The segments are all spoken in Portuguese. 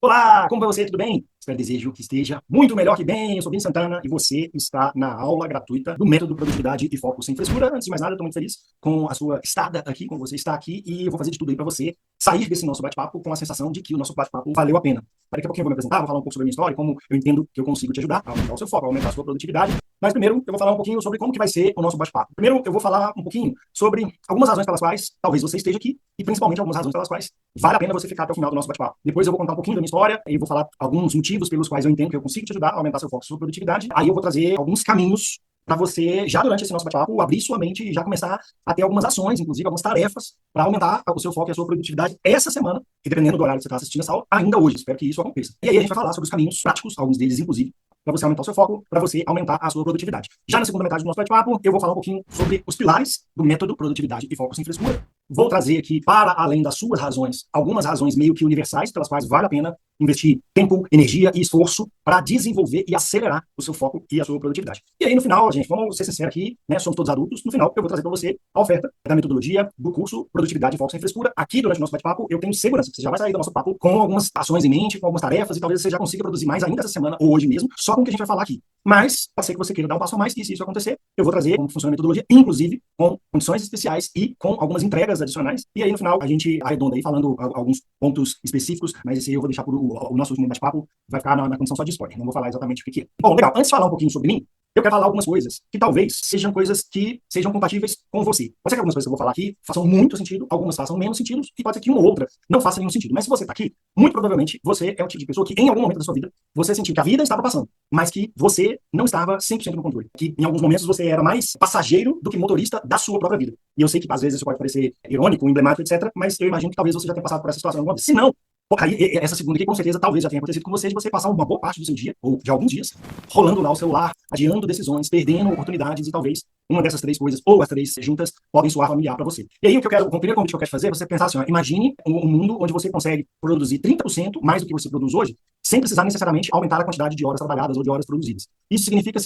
Olá, como vai você? Tudo bem? Espero desejo que esteja muito melhor que bem. Eu sou Vini Santana e você está na aula gratuita do Método Produtividade e Foco Sem Frescura. Antes de mais nada, eu estou muito feliz com a sua estada aqui, com você está aqui, e eu vou fazer de tudo aí para você sair desse nosso bate-papo com a sensação de que o nosso bate-papo valeu a pena. Daqui a pouquinho eu vou me apresentar, vou falar um pouco sobre a minha história, como eu entendo que eu consigo te ajudar a aumentar o seu foco, a aumentar a sua produtividade. Mas primeiro, eu vou falar um pouquinho sobre como que vai ser o nosso bate-papo. Primeiro, eu vou falar um pouquinho sobre algumas razões pelas quais talvez você esteja aqui e principalmente algumas razões pelas quais vale a pena você ficar até o final do nosso bate-papo. Depois eu vou contar um pouquinho da minha história e vou falar alguns motivos pelos quais eu entendo que eu consigo te ajudar a aumentar seu foco, sua produtividade. Aí eu vou trazer alguns caminhos para você, já durante esse nosso bate-papo, abrir sua mente e já começar a ter algumas ações, inclusive algumas tarefas, para aumentar o seu foco e a sua produtividade essa semana, e dependendo do horário que você está assistindo essa aula, ainda hoje. Espero que isso aconteça. E aí a gente vai falar sobre os caminhos práticos, alguns deles, inclusive, para você aumentar o seu foco, para você aumentar a sua produtividade. Já na segunda metade do nosso bate-papo, eu vou falar um pouquinho sobre os pilares do método produtividade e foco sem frescura. Vou trazer aqui, para além das suas razões, algumas razões meio que universais, pelas quais vale a pena investir tempo, energia e esforço para desenvolver e acelerar o seu foco e a sua produtividade. E aí, no final, gente, vamos ser sinceros aqui, né? Somos todos adultos. No final, eu vou trazer para você a oferta da metodologia do curso Produtividade e Foco Sem Frescura. Aqui, durante o nosso bate-papo, eu tenho segurança que você já vai sair do nosso papo com algumas ações em mente, com algumas tarefas, e talvez você já consiga produzir mais ainda essa semana, ou hoje mesmo, só com o que a gente vai falar aqui. Mas, pode ser que você queira dar um passo a mais, e se isso acontecer, eu vou trazer como funciona a metodologia, inclusive com condições especiais e com algumas entregas adicionais. E aí, no final, a gente arredonda aí falando alguns pontos específicos, mas esse aí eu vou deixar para o nosso último bate-papo, vai ficar na condição só de spoiler, não vou falar exatamente o que é. Bom, legal, antes de falar um pouquinho sobre mim, eu quero falar algumas coisas que talvez sejam coisas que sejam compatíveis com você. Pode ser que algumas coisas que eu vou falar aqui façam muito sentido, algumas façam menos sentido, e pode ser que uma ou outra não faça nenhum sentido. Mas se você está aqui, muito provavelmente você é o tipo de pessoa que em algum momento da sua vida você sentiu que a vida estava passando, mas que você não estava 100% no controle. Que em alguns momentos você era mais passageiro do que motorista da sua própria vida. E eu sei que às vezes isso pode parecer irônico, emblemático, etc., mas eu imagino que talvez você já tenha passado por essa situação alguma vez. Se não, aí, essa segunda aqui, com certeza, talvez já tenha acontecido com você, de você passar uma boa parte do seu dia, ou de alguns dias, rolando lá o celular, adiando decisões, perdendo oportunidades, e talvez uma dessas três coisas, ou as três juntas, podem soar familiar para você. E aí, o primeiro convite que eu quero fazer é você pensar assim, ó, imagine um mundo onde você consegue produzir 30% mais do que você produz hoje, sem precisar necessariamente aumentar a quantidade de horas trabalhadas ou de horas produzidas. Isso significa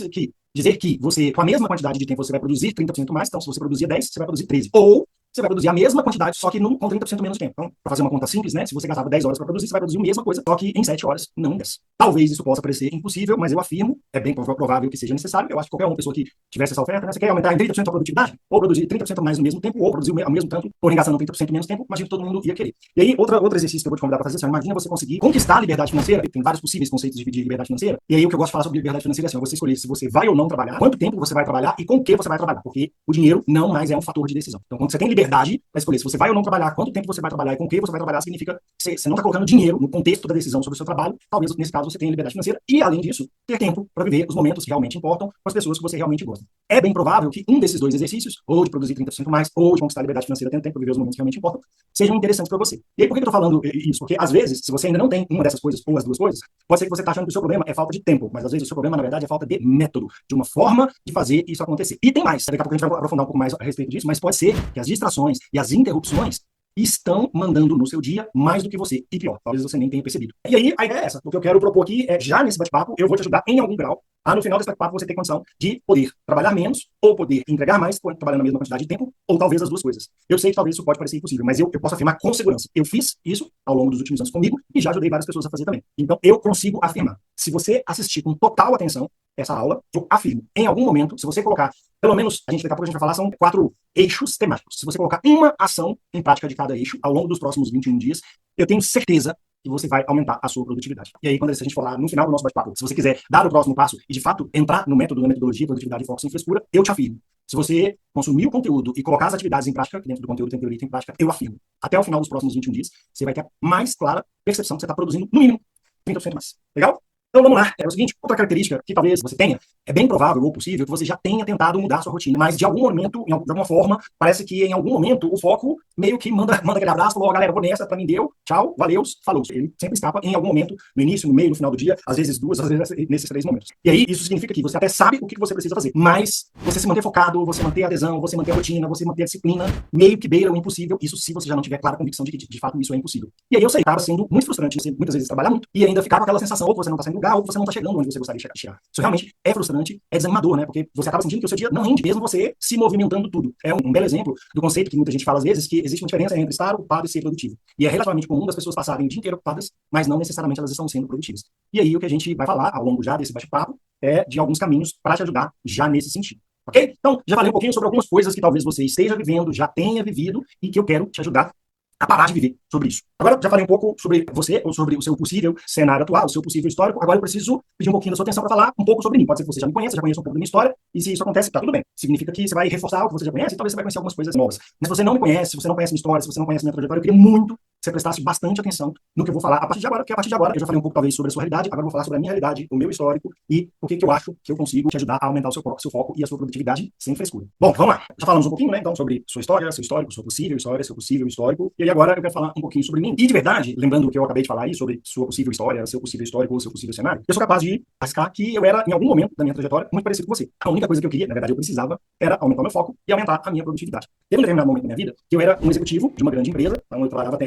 dizer que você, com a mesma quantidade de tempo, você vai produzir 30% mais, então se você produzia 10, você vai produzir 13. Ou você vai produzir a mesma quantidade, só que com 30% menos tempo. Então, para fazer uma conta simples, né? Se você gastava 10 horas para produzir, você vai produzir a mesma coisa, só que em 7 horas, não em 10. Talvez isso possa parecer impossível, mas eu afirmo, é bem provável que seja necessário. Eu acho que qualquer uma pessoa que tivesse essa oferta, né? Você quer aumentar em 30% a produtividade? Ou produzir 30% mais no mesmo tempo, ou produzir ao mesmo tanto, porém gastando 30% menos tempo, imagina que todo mundo ia querer. E aí, outro exercício que eu vou te convidar para fazer, assim, imagina você conseguir conquistar a liberdade financeira. Tem vários possíveis conceitos de liberdade financeira. E aí, o que eu gosto de falar sobre liberdade financeira é assim, você escolher se você vai ou não trabalhar, quanto tempo você vai trabalhar e com o que você vai trabalhar, porque o dinheiro não mais é um fator de decisão. Então, quando você tem liberdade para escolher se você vai ou não trabalhar, quanto tempo você vai trabalhar e com o que você vai trabalhar, significa que você não está colocando dinheiro no contexto da decisão sobre o seu trabalho. Talvez, nesse caso, você tenha liberdade financeira e, além disso, ter tempo para viver os momentos que realmente importam com as pessoas que você realmente gosta. É bem provável que um desses dois exercícios, ou de produzir 30% mais, ou de conquistar a liberdade financeira tendo tempo para viver os momentos que realmente importam, sejam interessantes para você. E aí, por que eu estou falando isso? Porque, às vezes, se você ainda não tem uma dessas coisas ou as duas coisas, pode ser que você está achando que o seu problema é falta de tempo, mas, às vezes, o seu problema, na verdade, é falta de método, de uma forma de fazer isso acontecer. E tem mais. Daqui a pouco a gente vai aprofundar um pouco mais a respeito disso, mas pode ser que as distrações e as interrupções estão mandando no seu dia mais do que você. E pior, talvez você nem tenha percebido. E aí, a ideia é essa. O que eu quero propor aqui é, já nesse bate-papo, eu vou te ajudar em algum grau a, no final desse bate-papo, você ter condição de poder trabalhar menos ou poder entregar mais, trabalhando a mesma quantidade de tempo, ou talvez as duas coisas. Eu sei que talvez isso pode parecer impossível, mas eu posso afirmar com segurança. Eu fiz isso ao longo dos últimos anos comigo e já ajudei várias pessoas a fazer também. Então, eu consigo afirmar. Se você assistir com total atenção essa aula, eu afirmo, em algum momento, se você colocar, pelo menos, daqui a pouco a gente vai falar, são 4 eixos temáticos. Se você colocar uma ação em prática de cada eixo ao longo dos próximos 21 dias, eu tenho certeza que você vai aumentar a sua produtividade. E aí, quando a gente for lá no final do nosso bate-papo, se você quiser dar o próximo passo e, de fato, entrar no método, na metodologia, produtividade e foco sem frescura, eu te afirmo. Se você consumir o conteúdo e colocar as atividades em prática, que dentro do conteúdo tem teoria e tem prática, eu afirmo. Até o final dos próximos 21 dias, você vai ter a mais clara percepção que você está produzindo, no mínimo, 30% mais. Legal? Então vamos lá. É o seguinte, outra característica que talvez você tenha, é bem provável ou possível que você já tenha tentado mudar a sua rotina, mas de algum momento, de alguma forma, parece que em algum momento o foco meio que manda aquele abraço, falou, galera, vou nessa, pra mim deu, tchau, valeu, falou. Ele sempre escapa em algum momento, no início, no meio, no final do dia, às vezes duas, às vezes nesses 3 momentos. E aí isso significa que você até sabe o que você precisa fazer, mas você se manter focado, você manter a adesão, você manter a rotina, você manter a disciplina, meio que beira o impossível, isso se você já não tiver clara convicção de que de fato isso é impossível. E aí eu sei, estava sendo muito frustrante, muitas vezes trabalhar muito, e ainda ficar com aquela sensação, ou você não está sendo lugar ou você não está chegando onde você gostaria de chegar. Isso realmente é frustrante, é desanimador, né? Porque você acaba sentindo que o seu dia não rende, mesmo você se movimentando tudo. É um belo exemplo do conceito que muita gente fala às vezes, que existe uma diferença entre estar ocupado e ser produtivo. E é relativamente comum das pessoas passarem o dia inteiro ocupadas, mas não necessariamente elas estão sendo produtivas. E aí o que a gente vai falar ao longo já desse bate-papo é de alguns caminhos para te ajudar já nesse sentido. Ok? Então, já falei um pouquinho sobre algumas coisas que talvez você esteja vivendo, já tenha vivido e que eu quero te ajudar a parar de viver sobre isso. Agora, já falei um pouco sobre você, ou sobre o seu possível cenário atual, o seu possível histórico. Agora eu preciso pedir um pouquinho da sua atenção para falar um pouco sobre mim. Pode ser que você já me conheça, já conheça um pouco da minha história, e se isso acontece, tá tudo bem. Significa que você vai reforçar o que você já conhece, e talvez você vai conhecer algumas coisas novas. Mas se você não me conhece, se você não conhece minha história, se você não conhece minha trajetória, eu queria muito que você prestasse bastante atenção no que eu vou falar a partir de agora, porque a partir de agora eu já falei um pouco talvez sobre a sua realidade, agora eu vou falar sobre a minha realidade, o meu histórico e o que eu acho que eu consigo te ajudar a aumentar o seu foco e a sua produtividade sem frescura. Bom, vamos lá. Já falamos um pouquinho, né, então, sobre sua história, seu histórico, sua possível história, seu possível histórico, e aí agora eu quero falar um pouquinho sobre mim. E de verdade, lembrando o que eu acabei de falar aí sobre sua possível história, seu possível histórico ou seu possível cenário, eu sou capaz de arriscar que eu era, em algum momento da minha trajetória, muito parecido com você. A única coisa que eu queria, na verdade eu precisava, era aumentar o meu foco e aumentar a minha produtividade. Teve um determinado momento da minha vida que eu era um executivo de uma grande empresa, então eu trabalhava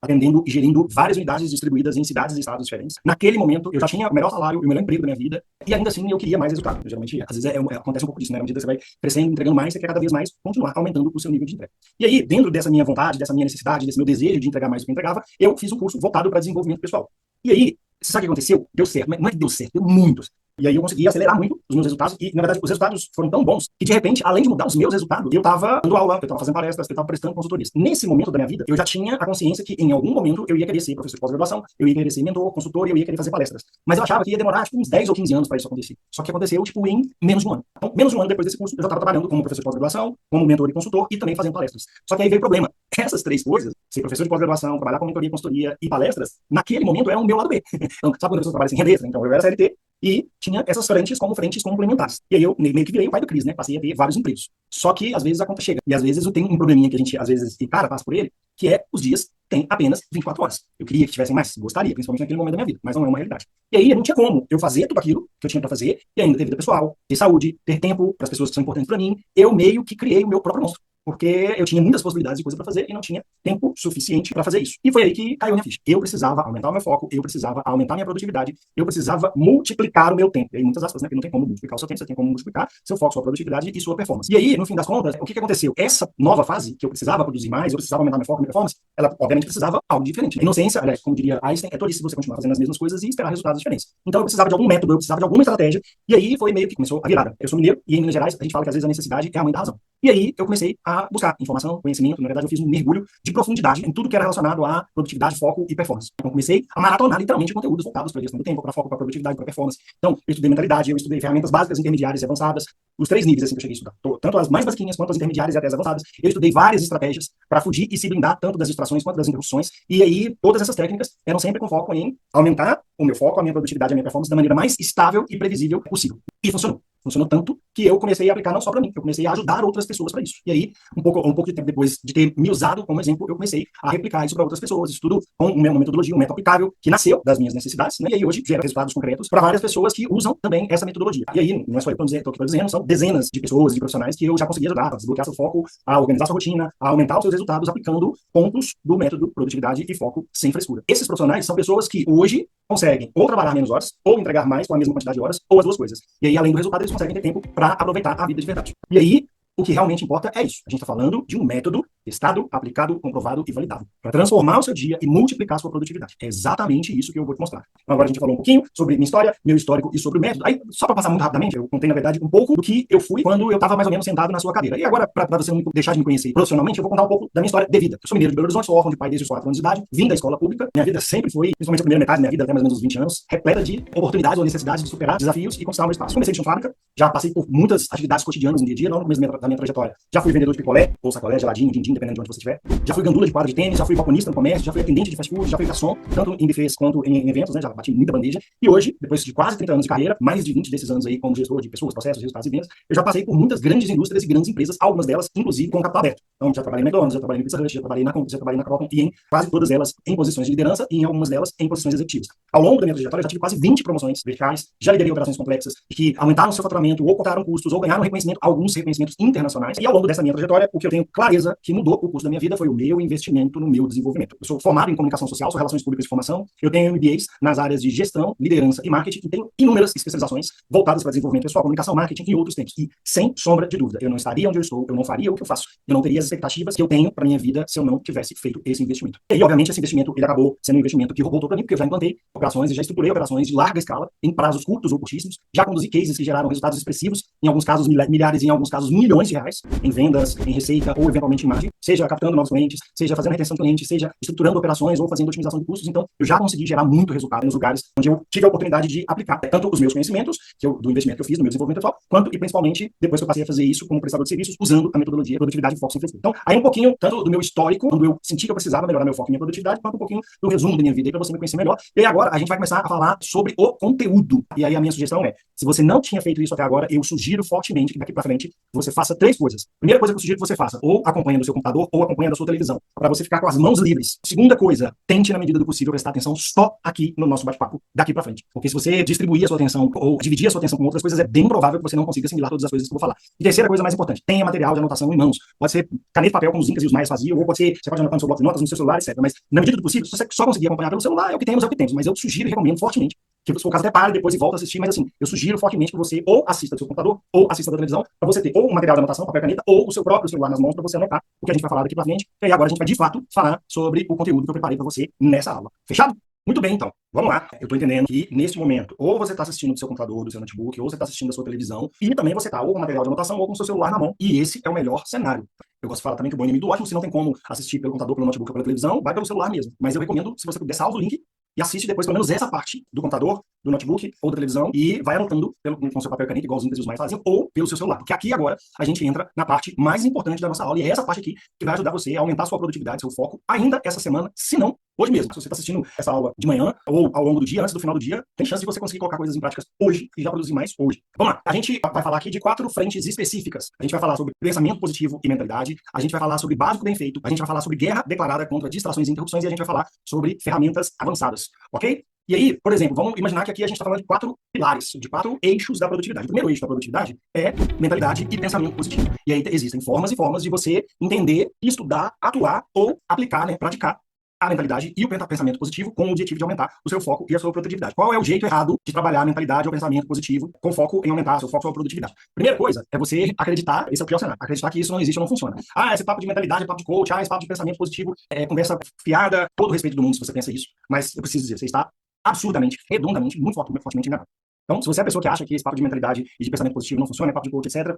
atendendo e gerindo várias unidades distribuídas em cidades e estados diferentes. Naquele momento, eu já tinha o melhor salário e o melhor emprego da minha vida, e ainda assim eu queria mais resultado. Geralmente, às vezes acontece um pouco disso, né? Na medida que você vai crescendo, entregando mais, você quer cada vez mais continuar aumentando o seu nível de entrega. E aí, dentro dessa minha vontade, dessa minha necessidade, desse meu desejo de entregar mais do que eu entregava, eu fiz um curso voltado para desenvolvimento pessoal. E aí, você sabe o que aconteceu? Deu certo, mas não é que deu certo, deu muito. E aí eu consegui acelerar muito os meus resultados e, na verdade, os resultados foram tão bons que, de repente, além de mudar os meus resultados, eu estava dando aula, eu estava fazendo palestras, eu estava prestando consultorias. Nesse momento da minha vida, eu já tinha a consciência que, em algum momento, eu ia querer ser professor de pós-graduação, eu ia querer ser mentor, consultor, e eu ia querer fazer palestras. Mas eu achava que ia demorar, tipo, uns 10 ou 15 anos para isso acontecer. Só que aconteceu, tipo, em menos de um ano. Então, menos de um ano depois desse curso, eu já estava trabalhando como professor de pós-graduação, como mentor e consultor, e também fazendo palestras. Só que aí veio o problema. Essas três coisas, ser professor de pós-graduação, trabalhar com mentoria, consultoria e palestras, naquele momento eram o meu lado B. Então, sabe quando a pessoa trabalha sem render extra? Então, eu era CLT, e tinha essas frentes complementares. E aí eu meio que virei o pai do Cris, né? Passei a ter vários empregos. Só que às vezes a conta chega. E às vezes eu tenho um probleminha que a gente às vezes encara, passa por ele, que é os dias têm apenas 24 horas. Eu queria que tivessem mais, gostaria, principalmente naquele momento da minha vida, mas não é uma realidade. E aí não tinha como eu fazer tudo aquilo que eu tinha para fazer e ainda ter vida pessoal, ter saúde, ter tempo para as pessoas que são importantes para mim. Eu meio que criei o meu próprio monstro. Porque eu tinha muitas possibilidades de coisa para fazer e não tinha tempo suficiente para fazer isso. E foi aí que caiu minha ficha. Eu precisava aumentar o meu foco, eu precisava aumentar a minha produtividade, eu precisava multiplicar o meu tempo. E aí, muitas aspas, né? Porque não tem como multiplicar o seu tempo, você tem como multiplicar seu foco, sua produtividade e sua performance. E aí, no fim das contas, o que aconteceu? Essa nova fase, que eu precisava produzir mais, eu precisava aumentar meu foco, minha performance, ela obviamente precisava algo diferente. A inocência, aliás, como diria Einstein, é tolice você continuar fazendo as mesmas coisas e esperar resultados diferentes. Então eu precisava de algum método, eu precisava de alguma estratégia, e aí foi meio que começou a virada. Eu sou mineiro e em Minas Gerais a gente fala que às vezes a necessidade é a mãe da razão. E aí eu comecei a buscar informação, conhecimento, na verdade eu fiz um mergulho de profundidade em tudo que era relacionado a produtividade, foco e performance. Então comecei a maratonar literalmente conteúdos voltados para a gestão do tempo, para foco, para produtividade, para performance. Então eu estudei mentalidade, eu estudei ferramentas básicas, intermediárias e avançadas, os três níveis assim que eu cheguei a estudar, tanto as mais basiquinhas quanto as intermediárias e até as avançadas. Eu estudei várias estratégias para fugir e se blindar tanto das distrações quanto das interrupções, e aí todas essas técnicas eram sempre com foco em aumentar o meu foco, a minha produtividade, a minha performance da maneira mais estável e previsível possível. E funcionou. Funcionou tanto que eu comecei a aplicar não só para mim, eu comecei a ajudar outras pessoas para isso. E aí, um pouco de tempo depois de ter me usado como exemplo, eu comecei a replicar isso para outras pessoas. Isso tudo com uma metodologia, um método aplicável, que nasceu das minhas necessidades, né? E aí hoje gera resultados concretos para várias pessoas que usam também essa metodologia. E aí, não é só eu que estou aqui dizendo, são dezenas de pessoas e profissionais que eu já consegui ajudar a desbloquear seu foco, a organizar sua rotina, a aumentar os seus resultados, aplicando pontos do método produtividade e foco sem frescura. Esses profissionais são pessoas que hoje conseguem ou trabalhar menos horas, ou entregar mais com a mesma quantidade de horas, ou as duas coisas. E aí, além do resultado, eles conseguem ter tempo para aproveitar a vida de verdade. E aí, o que realmente importa é isso. A gente está falando de um método testado, aplicado, comprovado e validado para transformar o seu dia e multiplicar a sua produtividade. É exatamente isso que eu vou te mostrar. Então, agora a gente falou um pouquinho sobre minha história, meu histórico e sobre o método. Aí, só para passar muito rapidamente, eu contei, na verdade, um pouco do que eu fui quando eu estava mais ou menos sentado na sua cadeira. E agora, para você não deixar de me conhecer profissionalmente, eu vou contar um pouco da minha história de vida. Eu sou mineiro de Belo Horizonte, sou órfão de pai desde os 4 anos de idade, vim da escola pública. Minha vida sempre foi, principalmente a primeira metade da minha vida, até mais ou menos uns 20 anos, repleta de oportunidades ou necessidades de superar desafios e conquistar o meu espaço. Comecei de chão de fábrica, já passei por muitas atividades cotidianas no dia a dia, não no começo da minha trajetória. Já fui vendedor de picolé, ou sacolé, geladinho, din-din, dependendo de onde você estiver. Já fui gandula de quadra de tênis, já fui balconista no comércio, já fui atendente de fast food, já fui garçom, tanto em buffets quanto em eventos, né? Já bati muita bandeja. E hoje, depois de quase 30 anos de carreira, mais de 20 desses anos aí como gestor de pessoas, processos, resultados e vendas, eu já passei por muitas grandes indústrias e grandes empresas, algumas delas, inclusive, com capital aberto. Então, já trabalhei na McDonald's, já trabalhei no Pizza Hut, já trabalhei na Compass, já trabalhei na Qualcomm, e em quase todas elas em posições de liderança e em algumas delas em posições executivas. Ao longo da minha trajetória, eu já tive quase 20 promoções verticais, já liderei operações complexas que aumentaram seu faturamento, ou cortaram custos, ou ganharam reconhecimento, alguns reconhecimentos internacionais internacionais. E ao longo dessa minha trajetória, o que eu tenho clareza que mudou o curso da minha vida foi o meu investimento no meu desenvolvimento. Eu sou formado em comunicação social, sou relações públicas e formação. Eu tenho MBAs nas áreas de gestão, liderança e marketing e tenho inúmeras especializações voltadas para desenvolvimento pessoal, comunicação, marketing e outros tempos. E, sem sombra de dúvida, eu não estaria onde eu estou, eu não faria o que eu faço, eu não teria as expectativas que eu tenho para minha vida se eu não tivesse feito esse investimento. E, obviamente, esse investimento ele acabou sendo um investimento que voltou para mim, porque eu já implantei operações e já estruturei operações de larga escala, em prazos curtos ou curtíssimos, já conduzi cases que geraram resultados expressivos, em alguns casos milhares, em alguns casos milhões de reais, em vendas, em receita ou eventualmente em margem, seja captando novos clientes, seja fazendo retenção de clientes, seja estruturando operações ou fazendo otimização de custos. Então, eu já consegui gerar muito resultado nos lugares onde eu tive a oportunidade de aplicar tanto os meus conhecimentos, do investimento que eu fiz, no meu desenvolvimento pessoal, quanto e principalmente depois que eu passei a fazer isso como prestador de serviços, usando a metodologia produtividade e foco sem frescura. Então, aí um pouquinho, tanto do meu histórico, quando eu senti que eu precisava melhorar meu foco e minha produtividade, quanto um pouquinho do resumo da minha vida, para você me conhecer melhor. E aí agora a gente vai começar a falar sobre o conteúdo. E aí a minha sugestão é, se você não tinha feito isso até agora, eu sugiro fortemente que daqui para frente você faça 3 coisas. Primeira coisa que eu sugiro que você faça, ou acompanhando o seu computador, ou acompanhando a sua televisão, para você ficar com as mãos livres. Segunda coisa, tente na medida do possível prestar atenção só aqui no nosso bate-papo daqui para frente. Porque se você distribuir a sua atenção ou dividir a sua atenção com outras coisas, é bem provável que você não consiga assimilar todas as coisas que eu vou falar. E terceira coisa mais importante, tenha material de anotação em mãos. Pode ser caneta e papel, como os incas e os maias faziam, ou pode ser, você pode anotar no seu bloco de notas, no seu celular, etc. Mas na medida do possível, se você só conseguir acompanhar pelo celular, é o que temos, é o que temos. Mas eu sugiro e recomendo fortemente que, se for o caso, até pare depois e volta a assistir, mas assim, eu sugiro fortemente que você ou assista do seu computador, ou assista da televisão, para você ter ou um material de anotação, papel e caneta, ou o seu próprio celular nas mãos para você anotar o que a gente vai falar daqui para frente. E aí agora a gente vai, de fato, falar sobre o conteúdo que eu preparei para você nessa aula. Fechado? Muito bem, então. Vamos lá. Eu estou entendendo que, neste momento, ou você está assistindo do seu computador, do seu notebook, ou você está assistindo da sua televisão, e também você está ou com material de anotação ou com o seu celular na mão. E esse é o melhor cenário. Eu gosto de falar também que o bom inimigo do ótimo, se não tem como assistir pelo computador, pelo notebook ou pela televisão, vai pelo celular mesmo. Mas eu recomendo, se você puder, salva o link e assiste depois pelo menos essa parte do computador, do notebook ou da televisão e vai anotando com seu papel e caneta, igual os incas e os mais faziam, ou pelo seu celular. Porque aqui agora a gente entra na parte mais importante da nossa aula e é essa parte aqui que vai ajudar você a aumentar a sua produtividade, seu foco, ainda essa semana, se não hoje mesmo. Se você está assistindo essa aula de manhã ou ao longo do dia, antes do final do dia, tem chance de você conseguir colocar coisas em práticas hoje e já produzir mais hoje. Vamos lá. A gente vai falar aqui de 4 frentes específicas. A gente vai falar sobre pensamento positivo e mentalidade. A gente vai falar sobre básico bem feito. A gente vai falar sobre guerra declarada contra distrações e interrupções e a gente vai falar sobre ferramentas avançadas. Ok? E aí, por exemplo, vamos imaginar que aqui a gente está falando de 4 pilares, de 4 eixos da produtividade. O primeiro eixo da produtividade é mentalidade e pensamento positivo. E aí existem formas e formas de você entender, estudar, atuar ou aplicar, né, praticar a mentalidade e o pensamento positivo com o objetivo de aumentar o seu foco e a sua produtividade. Qual é o jeito errado de trabalhar a mentalidade ou o pensamento positivo com foco em aumentar seu foco e sua produtividade? Primeira coisa é você acreditar, esse é o pior cenário, acreditar que isso não existe ou não funciona. Ah, esse papo de mentalidade é papo de coach, esse papo de pensamento positivo é conversa fiada, todo o respeito do mundo se você pensa isso, mas eu preciso dizer, você está absurdamente, redondamente, muito fortemente enganado. Então, se você é a pessoa que acha que esse papo de mentalidade e de pensamento positivo não funciona, é papo de coach, etc.,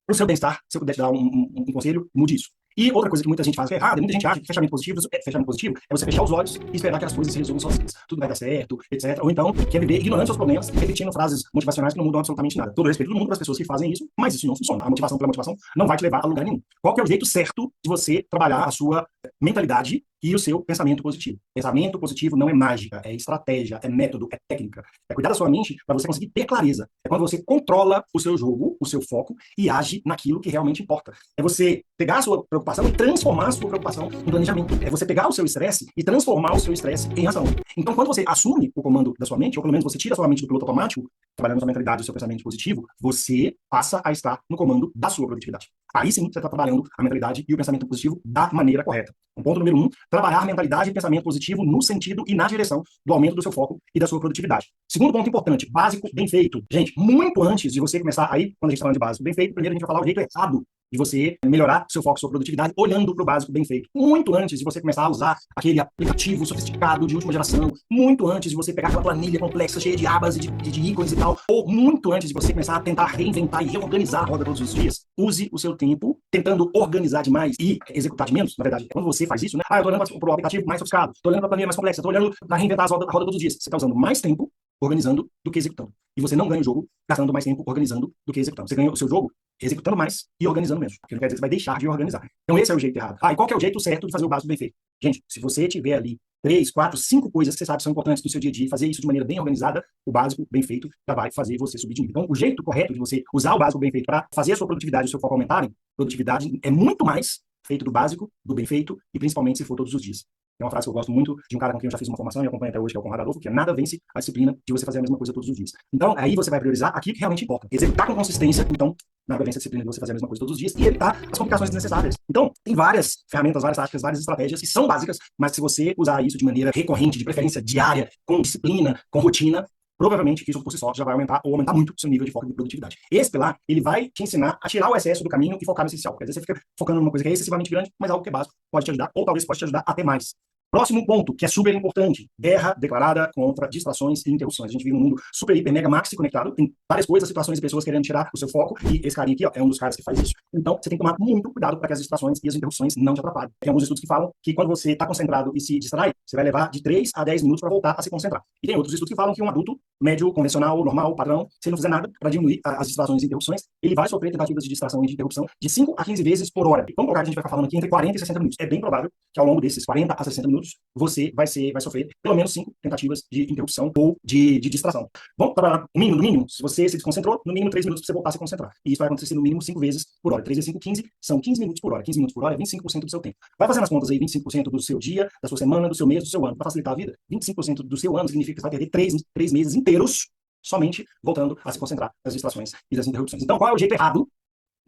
pro seu bem-estar, se eu puder te dar um conselho, mude isso. E outra coisa que muita gente faz errado, muita gente acha que fechamento positivo é você fechar os olhos e esperar que as coisas se resolvam sozinhas. Tudo vai dar certo, etc. Ou então, quer viver ignorando seus problemas, repetindo frases motivacionais que não mudam absolutamente nada. Todo o respeito do mundo para as pessoas que fazem isso, mas isso não funciona. A motivação pela motivação não vai te levar a lugar nenhum. Qual que é o jeito certo de você trabalhar a sua mentalidade e o seu pensamento positivo? Pensamento positivo não é mágica, é estratégia, é método, é técnica. É cuidar da sua mente para você conseguir ter clareza. É quando você controla o seu jogo, o seu foco e age naquilo que realmente importa. É você pegar a sua preocupação e transformar a sua preocupação em planejamento. É você pegar o seu estresse e transformar o seu estresse em ação. Então, quando você assume o comando da sua mente, ou pelo menos você tira a sua mente do piloto automático, trabalhando sua mentalidade e o seu pensamento positivo, você passa a estar no comando da sua produtividade. Aí sim, você está trabalhando a mentalidade e o pensamento positivo da maneira correta. O ponto número 1, trabalhar a mentalidade e pensamento positivo no sentido e na direção do aumento do seu foco e da sua produtividade. Segundo ponto importante, básico bem feito. Gente, muito antes de você começar aí, quando a gente está falando de básico bem feito, primeiro a gente vai falar o jeito errado de você melhorar seu foco, sua produtividade, olhando para o básico bem feito. Muito antes de você começar a usar aquele aplicativo sofisticado de última geração, muito antes de você pegar aquela planilha complexa, cheia de abas e de ícones e tal, ou muito antes de você começar a tentar reinventar e reorganizar a roda todos os dias, use o seu tempo tentando organizar demais e executar de menos, na verdade. Quando você faz isso, né? Eu tô olhando para o aplicativo mais sofisticado, tô olhando para a planilha mais complexa, tô olhando para reinventar a roda todos os dias. Você está usando mais tempo organizando do que executando. E você não ganha o jogo gastando mais tempo organizando do que executando. Você ganha o seu jogo executando mais e organizando menos. Porque não quer dizer que você vai deixar de organizar. Então esse é o jeito errado. E qual que é o jeito certo de fazer o básico bem feito? Gente, se você tiver ali 3, 4, 5 coisas que você sabe que são importantes no seu dia a dia, fazer isso de maneira bem organizada, o básico bem feito já vai fazer você subir de nível. Então, o jeito correto de você usar o básico bem feito para fazer a sua produtividade e o seu foco aumentarem, produtividade é muito mais feito do básico, do bem feito e principalmente se for todos os dias. É uma frase que eu gosto muito de um cara com quem eu já fiz uma formação e acompanho até hoje, que é o Conrado Adolfo, que é nada vence a disciplina de você fazer a mesma coisa todos os dias. Então, aí você vai priorizar aquilo que realmente importa. Executar com consistência, então, na vivência disciplina de você fazer a mesma coisa todos os dias e evitar as complicações desnecessárias. Então, tem várias ferramentas, várias táticas, várias estratégias que são básicas, mas se você usar isso de maneira recorrente, de preferência diária, com disciplina, com rotina, provavelmente isso por si só já vai aumentar ou aumentar muito o seu nível de foco e de produtividade. Esse pilar, ele vai te ensinar a tirar o excesso do caminho e focar no essencial. Quer dizer, você fica focando numa coisa que é excessivamente grande, mas algo que é básico pode te ajudar, ou talvez pode te ajudar até mais. Próximo ponto, que é super importante, guerra declarada contra distrações e interrupções. A gente vive um mundo super, hiper, mega, maxi conectado, tem várias coisas, situações e pessoas querendo tirar o seu foco, e esse carinha aqui ó, é um dos caras que faz isso. Então, você tem que tomar muito cuidado para que as distrações e as interrupções não te atrapalhem. Tem alguns estudos que falam que quando você está concentrado e se distrai, você vai levar de 3 a 10 minutos para voltar a se concentrar. E tem outros estudos que falam que um adulto médio, convencional, normal, padrão, se ele não fizer nada para diminuir as distrações e interrupções, ele vai sofrer tentativas de distração e de interrupção de 5 a 15 vezes por hora. Vamos colocar que a gente vai ficar falando aqui entre 40 e 60 minutos. É bem provável que ao longo desses 40 a 60 minutos, você vai sofrer pelo menos 5 tentativas de interrupção ou de distração. Vamos trabalhar o mínimo do mínimo? Se você se desconcentrou, no mínimo 3 minutos para você voltar a se concentrar. E isso vai acontecer no mínimo 5 vezes por hora. 3 vezes 5, 15, são 15 minutos por hora. 15 minutos por hora é 25% do seu tempo. Vai fazendo as contas aí, 25% do seu dia, da sua semana, do seu mês, do seu ano. Para facilitar a vida, 25% do seu ano significa que você vai perder 3 meses inteiros somente voltando a se concentrar nas distrações e das interrupções. Então, qual é o jeito errado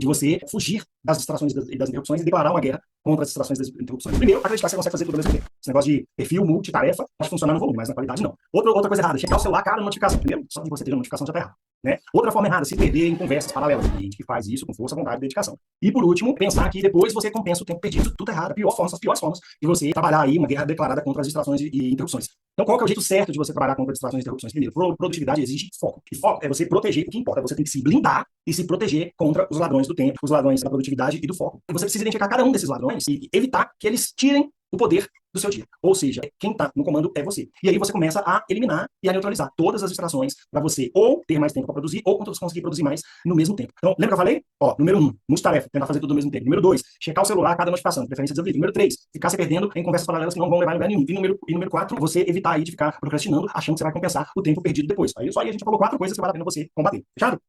de você fugir das distrações e das interrupções e declarar uma guerra contra as distrações e das interrupções? Primeiro, acreditar que você consegue fazer tudo ao mesmo tempo. Esse negócio de perfil, multitarefa, pode funcionar no volume, mas na qualidade não. Outra coisa errada, checar o celular, cada notificação. Primeiro, só que você ter a notificação já está errado. Né? Outra forma errada, se perder em conversas paralelas. Tem gente que faz isso com força, vontade e dedicação. E por último, pensar que depois você compensa o tempo perdido. Tudo errado. As piores formas de você trabalhar aí uma guerra declarada contra as distrações e interrupções. Então, qual que é o jeito certo de você trabalhar contra distrações e interrupções? Primeiro, produtividade exige foco. E foco é você proteger o que importa. Você tem que se blindar e se proteger contra os ladrões do tempo, os ladrões da produtividade e do foco. E você precisa identificar cada um desses ladrões e evitar que eles tirem o poder do seu dia. Ou seja, quem está no comando é você. E aí você começa a eliminar e a neutralizar todas as distrações para você ou ter mais tempo para produzir ou conseguir produzir mais no mesmo tempo. Então, lembra que eu falei? Ó, número 1, multitarefa, tentar fazer tudo ao mesmo tempo. Número 2, checar o celular a cada notificação, preferência desabilita. Número 3, ficar se perdendo em conversas paralelas que não vão levar a lugar nenhum. E número 4, você evitar aí de ficar procrastinando, achando que você vai compensar o tempo perdido depois. Aí só aí a gente falou 4 coisas que vale a pena você combater. Fechado?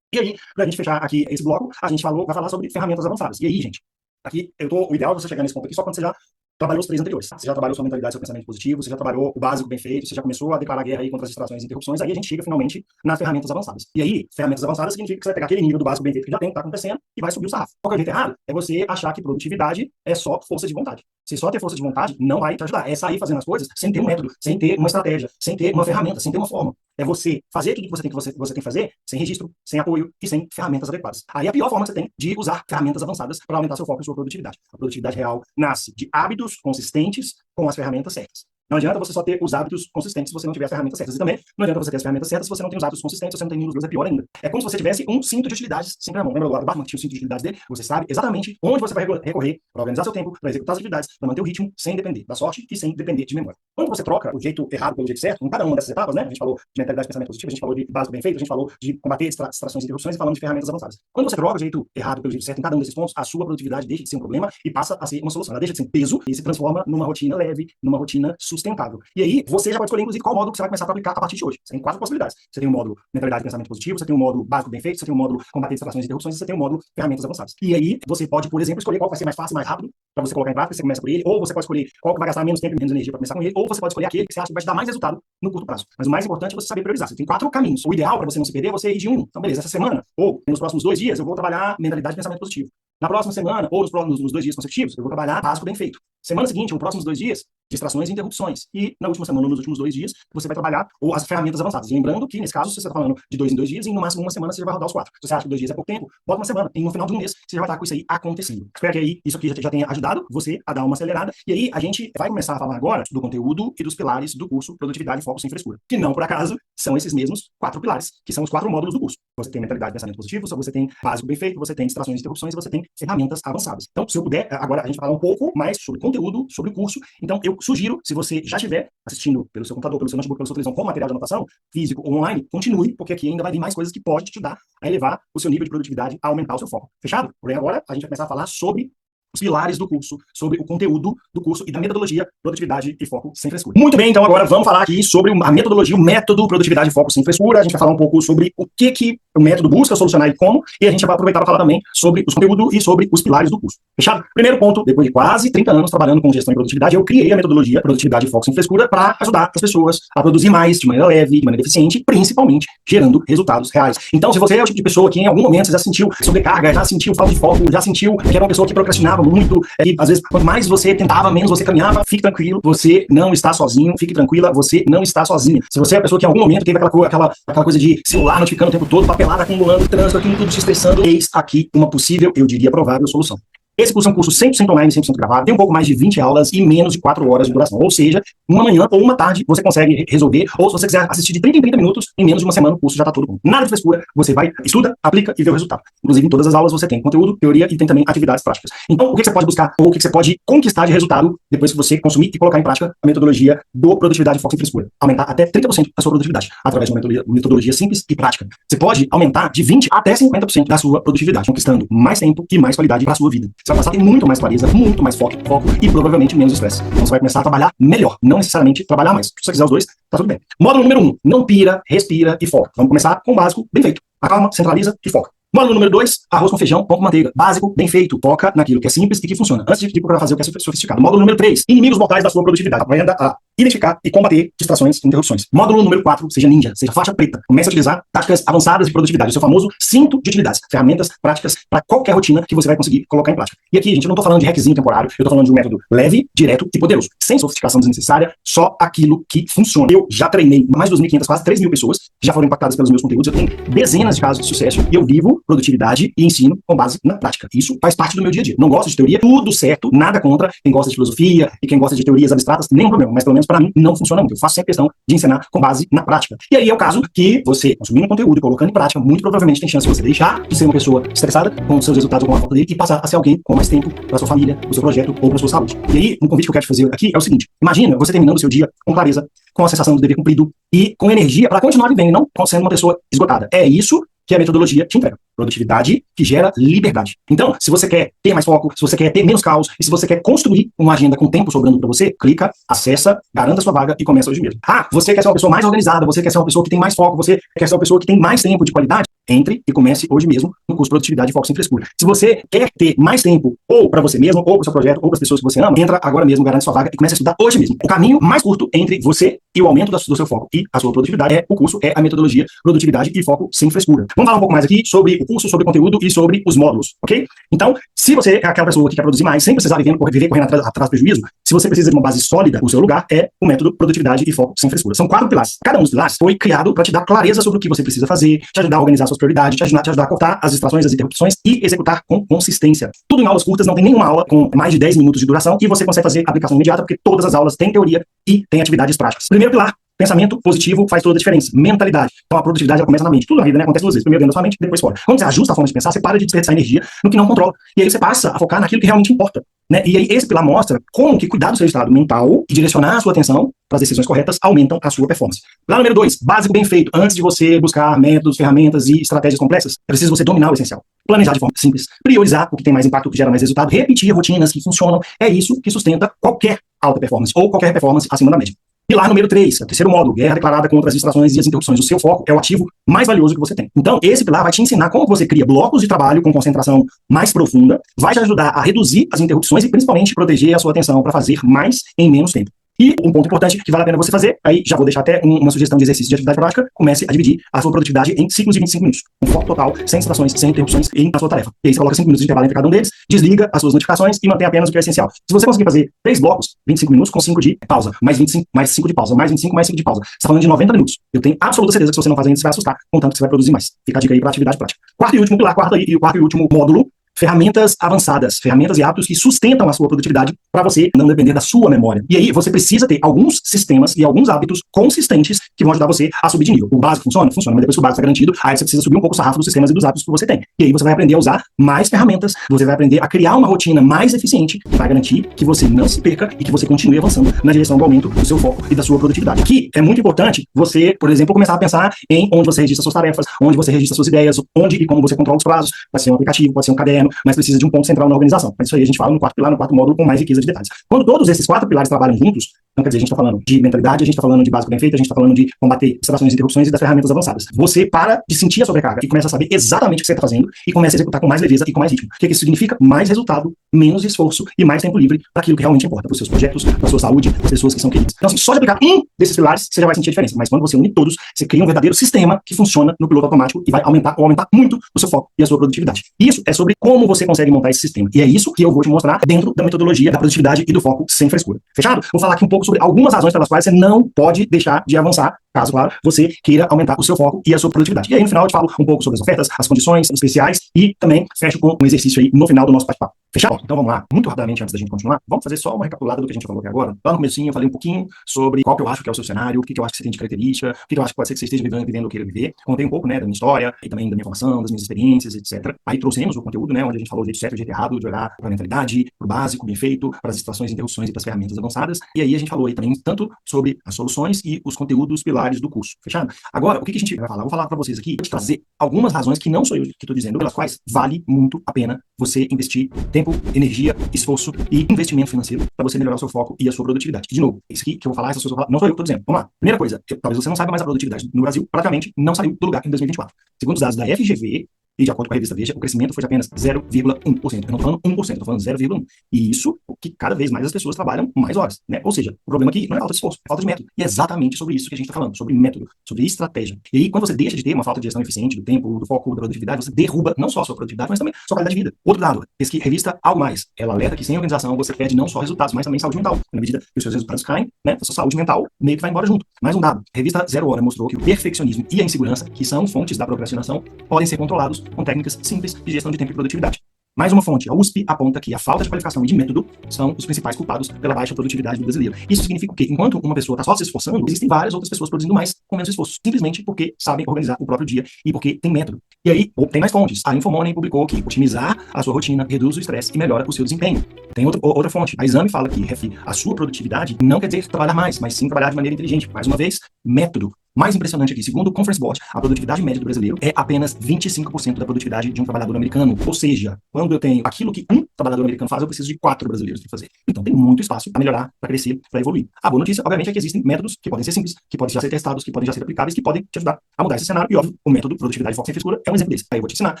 E aí, pra gente fechar aqui esse bloco, a gente vai falar sobre ferramentas avançadas. E aí, gente, aqui o ideal é você chegar nesse ponto aqui só quando você já trabalhou os 3 anteriores. Você já trabalhou sua mentalidade, seu pensamento positivo, você já trabalhou o básico bem feito, você já começou a declarar guerra aí contra as distrações e interrupções, aí a gente chega finalmente nas ferramentas avançadas. E aí, ferramentas avançadas significa que você vai pegar aquele nível do básico bem feito que já tem, que está acontecendo, e vai subir o sarrafo. Qual que é o jeito errado? É você achar que produtividade é só força de vontade. Se só ter força de vontade, não vai te ajudar. É sair fazendo as coisas sem ter um método, sem ter uma estratégia, sem ter uma ferramenta, sem ter uma forma. É você fazer tudo que você tem que fazer sem registro, sem apoio e sem ferramentas adequadas. Aí a pior forma que você tem de usar ferramentas avançadas para aumentar seu foco e sua produtividade. A produtividade real nasce de hábitos consistentes com as ferramentas certas. Não adianta você só ter os hábitos consistentes se você não tiver as ferramentas certas. E também não adianta você ter as ferramentas certas se você não tem os hábitos consistentes, se você não tem nenhum dos dois, é pior ainda. É como se você tivesse um cinto de utilidades sempre na mão. Lembra do Batman que tinha o cinto de utilidades dele? Você sabe exatamente onde você vai recorrer para organizar seu tempo, para executar as atividades, para manter o ritmo, sem depender da sorte e sem depender de memória. Quando você troca o jeito errado pelo jeito certo, em cada uma dessas etapas, né? A gente falou de mentalidade de pensamento positivo, a gente falou de básico bem feito, a gente falou de combater distrações e interrupções e falamos de ferramentas avançadas. Quando você troca o jeito errado pelo jeito certo em cada um desses pontos, a sua produtividade deixa de ser um problema e passa a ser uma solução. Ela deixa de ser um peso e se transforma numa rotina leve, numa rotina sustentável. E aí, você já pode escolher, inclusive, qual módulo que você vai começar a aplicar a partir de hoje. Você tem 4 possibilidades. Você tem o módulo mentalidade e pensamento positivo, você tem o módulo básico bem feito, você tem o módulo combater distrações e interrupções e você tem o módulo ferramentas avançadas. E aí, você pode, por exemplo, escolher qual vai ser mais fácil, mais rápido para você colocar em prática, você começa por ele, ou você pode escolher qual que vai gastar menos tempo e menos energia para começar com ele, ou você pode escolher aquele que você acha que vai te dar mais resultado no curto prazo. Mas o mais importante é você saber priorizar. Você tem 4 caminhos. O ideal para você não se perder é você ir de um. Então, beleza, essa semana, ou nos próximos 2 dias, eu vou trabalhar mentalidade e pensamento positivo. Na próxima semana, ou nos 2 dias consecutivos, eu vou trabalhar básico bem feito. Semana seguinte, ou próximos 2 dias, distrações e interrupções. E na última semana, ou nos últimos 2 dias, você vai trabalhar ou as ferramentas avançadas. E lembrando que, nesse caso, se você está falando de 2 em 2 dias, e no máximo uma semana você já vai rodar os 4. Se você acha que 2 dias é pouco tempo, bota uma semana. E no final de um mês, você já vai estar com isso aí acontecendo. Espero que aí isso aqui já tenha ajudado você a dar uma acelerada. E aí, a gente vai começar a falar agora do conteúdo e dos pilares do curso Produtividade e Foco Sem Frescura. Que não, por acaso, são esses mesmos 4 pilares, que são os 4 módulos do curso. Você tem mentalidade, pensamento positivo, você tem básico bem feito, você tem distrações e interrupções, você tem ferramentas avançadas. Então, se eu puder, agora a gente vai falar um pouco mais sobre conteúdo, sobre o curso. Então, eu sugiro, se você já estiver assistindo pelo seu computador, pelo seu notebook, pela sua televisão, com material de anotação, físico ou online, continue, porque aqui ainda vai vir mais coisas que pode te ajudar a elevar o seu nível de produtividade, a aumentar o seu foco. Fechado? Porém, agora a gente vai começar a falar sobre os pilares do curso, sobre o conteúdo do curso e da metodologia Produtividade e Foco Sem Frescura. Muito bem, então agora vamos falar aqui sobre a metodologia, o método Produtividade e Foco Sem Frescura. A gente vai falar um pouco sobre o que o método busca solucionar e como, e a gente vai aproveitar para falar também sobre os conteúdos e sobre os pilares do curso. Fechado? Primeiro ponto, depois de quase 30 anos trabalhando com gestão e produtividade, eu criei a metodologia Produtividade, Foco Sem Frescura para ajudar as pessoas a produzir mais de maneira leve, de maneira eficiente, principalmente gerando resultados reais. Então, se você é o tipo de pessoa que em algum momento você já sentiu sobrecarga, já sentiu falta de foco, já sentiu que era uma pessoa que procrastinava muito, e às vezes quanto mais você tentava, menos você caminhava, fique tranquilo, você não está sozinho, fique tranquila, você não está sozinha. Se você é a pessoa que em algum momento teve aquela coisa de celular notificando o tempo todo, papelada acumulando, trânsito, aquilo tudo te estressando, eis aqui uma possível, eu diria provável solução. Esse curso é um curso 100% online, 100% gravado, tem um pouco mais de 20 aulas e menos de 4 horas de duração. Ou seja, uma manhã ou uma tarde você consegue resolver, ou se você quiser assistir de 30 em 30 minutos, em menos de uma semana o curso já está todo bom. Nada de frescura, você vai, estuda, aplica e vê o resultado. Inclusive, em todas as aulas você tem conteúdo, teoria e tem também atividades práticas. Então, o que você pode buscar, ou o que você pode conquistar de resultado depois que você consumir e colocar em prática a metodologia do Produtividade, Foco Sem Frescura? Aumentar até 30% a sua produtividade, através de uma metodologia simples e prática. Você pode aumentar de 20% até 50% da sua produtividade, conquistando mais tempo e mais qualidade para a sua vida. Você vai passar a ter muito mais clareza, muito mais foco e provavelmente menos estresse. Então você vai começar a trabalhar melhor, não necessariamente trabalhar mais. Se você quiser os dois, tá tudo bem. Módulo número 1, não pira, respira e foca. Vamos começar com o básico, bem feito. Acalma, centraliza e foca. Módulo número 2, arroz com feijão, pão com manteiga. Básico, bem feito, foca naquilo que é simples e que funciona, antes de procurar fazer o que é sofisticado. Módulo número 3, inimigos mortais da sua produtividade. Aprenda a identificar e combater distrações e interrupções. Módulo número 4, seja ninja, seja faixa preta. Comece a utilizar táticas avançadas de produtividade, o seu famoso cinto de utilidades, ferramentas práticas para qualquer rotina que você vai conseguir colocar em prática. E aqui, gente, eu não estou falando de requisito temporário, eu estou falando de um método leve, direto e poderoso, sem sofisticação desnecessária, só aquilo que funciona. Eu já treinei mais de 2.500, quase 3.000 pessoas que já foram impactadas pelos meus conteúdos, eu tenho dezenas de casos de sucesso e eu vivo produtividade e ensino com base na prática. Isso faz parte do meu dia a dia. Não gosto de teoria, tudo certo, nada contra quem gosta de filosofia e quem gosta de teorias abstratas, nenhum problema, mas pelo menos para mim não funciona muito. Eu faço sempre questão de ensinar com base na prática. E aí é o caso que você, consumindo conteúdo e colocando em prática, muito provavelmente tem chance de você deixar de ser uma pessoa estressada com os seus resultados ou com a falta dele e passar a ser alguém com mais tempo para sua família, para o seu projeto ou para a sua saúde. E aí, um convite que eu quero te fazer aqui é o seguinte: imagina você terminando o seu dia com clareza, com a sensação de dever cumprido e com energia para continuar vivendo e não sendo uma pessoa esgotada. É isso que a metodologia te entrega. Produtividade que gera liberdade. Então, se você quer ter mais foco, se você quer ter menos caos, e se você quer construir uma agenda com tempo sobrando para você, clica, acessa, garanta sua vaga e começa hoje mesmo. Ah, você quer ser uma pessoa mais organizada, você quer ser uma pessoa que tem mais foco, você quer ser uma pessoa que tem mais tempo de qualidade? Entre e comece hoje mesmo no curso Produtividade e Foco Sem Frescura. Se você quer ter mais tempo, ou para você mesmo, ou para o seu projeto, ou para as pessoas que você ama, entra agora mesmo, garante sua vaga e comece a estudar hoje mesmo. O caminho mais curto entre você e o aumento do seu foco e a sua produtividade é o curso, é a metodologia Produtividade e Foco Sem Frescura. Vamos falar um pouco mais aqui sobre o curso, sobre o conteúdo e sobre os módulos, ok? Então, se você é aquela pessoa que quer produzir mais, sem precisar viver correndo atrás do prejuízo, se você precisa de uma base sólida, o seu lugar é o método Produtividade e Foco Sem Frescura. São 4 pilares. Cada um dos pilares foi criado para te dar clareza sobre o que você precisa fazer, te ajudar a organizar suas prioridades, te ajudar a cortar as distrações, as interrupções e executar com consistência. Tudo em aulas curtas, não tem nenhuma aula com mais de 10 minutos de duração e você consegue fazer aplicação imediata porque todas as aulas têm teoria e têm atividades práticas. Primeiro pilar, pensamento positivo faz toda a diferença. Mentalidade. Então a produtividade ela começa na mente. Tudo na vida, né? Acontece 2 vezes. Primeiro dentro da sua mente, depois fora. Quando você ajusta a forma de pensar, você para de desperdiçar energia no que não controla. E aí você passa a focar naquilo que realmente importa. Né? E aí esse pilar mostra como que cuidar do seu estado mental e direcionar a sua atenção para as decisões corretas aumentam a sua performance. Pilar número 2, básico bem feito. Antes de você buscar métodos, ferramentas e estratégias complexas, é preciso você dominar o essencial. Planejar de forma simples, priorizar o que tem mais impacto, o que gera mais resultado, repetir rotinas que funcionam. É isso que sustenta qualquer alta performance ou qualquer performance acima da média. Pilar número 3, o terceiro módulo, guerra declarada contra as distrações e as interrupções. O seu foco é o ativo mais valioso que você tem. Então, esse pilar vai te ensinar como você cria blocos de trabalho com concentração mais profunda, vai te ajudar a reduzir as interrupções e principalmente proteger a sua atenção para fazer mais em menos tempo. E um ponto importante que vale a pena você fazer, aí já vou deixar até uma sugestão de exercício de atividade prática, comece a dividir a sua produtividade em ciclos de 25 minutos, com foco total, sem distrações, sem interrupções na sua tarefa. E aí você coloca 5 minutos de intervalo entre cada um deles, desliga as suas notificações e mantém apenas o que é essencial. Se você conseguir fazer 3 blocos, 25 minutos com 5 de pausa, mais 25, mais 5 de pausa, mais 25, mais 5 de pausa, você está falando de 90 minutos. Eu tenho absoluta certeza que se você não fazer isso, você vai assustar, contanto que você vai produzir mais. Fica a dica aí para atividade prática. Quarto e último pilar, quarto e último módulo, ferramentas avançadas, ferramentas e hábitos que sustentam a sua produtividade para você não depender da sua memória. E aí você precisa ter alguns sistemas e alguns hábitos consistentes que vão ajudar você a subir de nível. O básico funciona? Funciona, mas depois que o básico está garantido, aí você precisa subir um pouco o sarrafo dos sistemas e dos hábitos que você tem. E aí você vai aprender a usar mais ferramentas, você vai aprender a criar uma rotina mais eficiente que vai garantir que você não se perca e que você continue avançando na direção do aumento do seu foco e da sua produtividade. Aqui é muito importante você, por exemplo, começar a pensar em onde você registra suas tarefas, onde você registra suas ideias, onde e como você controla os prazos. Pode ser um aplicativo, pode ser um caderno, pequeno, mas precisa de um ponto central na organização. Mas isso aí a gente fala no quarto pilar, no quarto módulo, com mais riqueza de detalhes. Quando todos esses 4 pilares trabalham juntos, então, quer dizer, a gente está falando de mentalidade, a gente está falando de básico bem feito, a gente está falando de combater distrações e interrupções e das ferramentas avançadas. Você para de sentir a sobrecarga e começa a saber exatamente o que você está fazendo e começa a executar com mais leveza e com mais ritmo. O que isso significa? Mais resultado, menos esforço e mais tempo livre para aquilo que realmente importa, para os seus projetos, para a sua saúde, para as pessoas que são queridas. Então, assim, só de aplicar um desses pilares, você já vai sentir a diferença. Mas quando você une todos, você cria um verdadeiro sistema que funciona no piloto automático e vai aumentar muito o seu foco e a sua produtividade. Isso é sobre como você consegue montar esse sistema. E é isso que eu vou te mostrar dentro da metodologia da produtividade e do foco sem frescura. Fechado? Vou falar aqui um pouco sobre algumas razões pelas quais você não pode deixar de avançar, caso, claro, você queira aumentar o seu foco e a sua produtividade. E aí, no final, eu te falo um pouco sobre as ofertas, as condições especiais e também fecho com um exercício aí no final do nosso bate-papo. Fechado? Então vamos lá, muito rapidamente antes da gente continuar, vamos fazer só uma recapitulada do que a gente falou aqui agora. Lá no comecinho eu falei um pouquinho sobre qual que eu acho que é o seu cenário, o que eu acho que você tem de característica, o que eu acho que pode ser que você esteja vivendo ou queira viver. Contei um pouco, né, da minha história e também da minha formação, das minhas experiências, etc. Aí trouxemos o conteúdo, né, onde a gente falou do jeito certo, do jeito errado, de olhar para a mentalidade, para o básico, bem feito, para as situações, interrupções e para as ferramentas avançadas. E aí a gente falou aí também tanto sobre as soluções e os conteúdos pilares do curso. Fechado? Agora, o que a gente vai falar? Eu vou falar para vocês aqui, vou te trazer algumas razões que não sou eu que estou dizendo, pelas quais vale muito a pena você investir tempo, energia, esforço e investimento financeiro para você melhorar o seu foco e a sua produtividade. E, de novo, isso aqui que eu vou falar, essas coisas que eu vou falar, não sou eu que estou dizendo. Vamos lá. Primeira coisa, talvez você não saiba, mas a produtividade no Brasil praticamente não saiu do lugar em 2024. Segundo os dados da FGV, e de acordo com a revista Veja, o crescimento foi de apenas 0,1%. Eu não estou falando 1%, eu estou falando 0,1%. E isso, porque cada vez mais as pessoas trabalham mais horas, né? Ou seja, o problema aqui não é falta de esforço, é falta de método. E é exatamente sobre isso que a gente está falando, sobre método, sobre estratégia. E aí, quando você deixa de ter uma falta de gestão eficiente do tempo, do foco, da produtividade, você derruba não só a sua produtividade, mas também a sua qualidade de vida. Outro dado, revista Algo Mais, ela alerta que sem organização você perde não só resultados, mas também saúde mental. Na medida que os seus resultados caem, né? A sua saúde mental meio que vai embora junto. Mais um dado, revista Zero Hora mostrou que o perfeccionismo e a insegurança, que são fontes da procrastinação, podem ser controlados com técnicas simples de gestão de tempo e produtividade. Mais uma fonte, a USP aponta que a falta de qualificação e de método são os principais culpados pela baixa produtividade do brasileiro. Isso significa que, enquanto uma pessoa está só se esforçando, existem várias outras pessoas produzindo mais com menos esforço, simplesmente porque sabem organizar o próprio dia e porque tem método. E aí, tem mais fontes. A Infomoney publicou que otimizar a sua rotina reduz o estresse e melhora o seu desempenho. Tem outra fonte. A Exame fala que a sua produtividade não quer dizer trabalhar mais, mas sim trabalhar de maneira inteligente. Mais uma vez, método. Mais impressionante aqui, segundo o Conference Board, a produtividade média do brasileiro é apenas 25% da produtividade de um trabalhador americano. Ou seja, quando eu tenho aquilo que um trabalhador americano faz, eu preciso de 4 brasileiros para fazer. Então tem muito espaço para melhorar, para crescer, para evoluir. A boa notícia, obviamente, é que existem métodos que podem ser simples, que podem já ser testados, que podem já ser aplicáveis, que podem te ajudar a mudar esse cenário. E, óbvio, o método Produtividade Foco Sem Frescura é um exemplo desse. Aí eu vou te ensinar,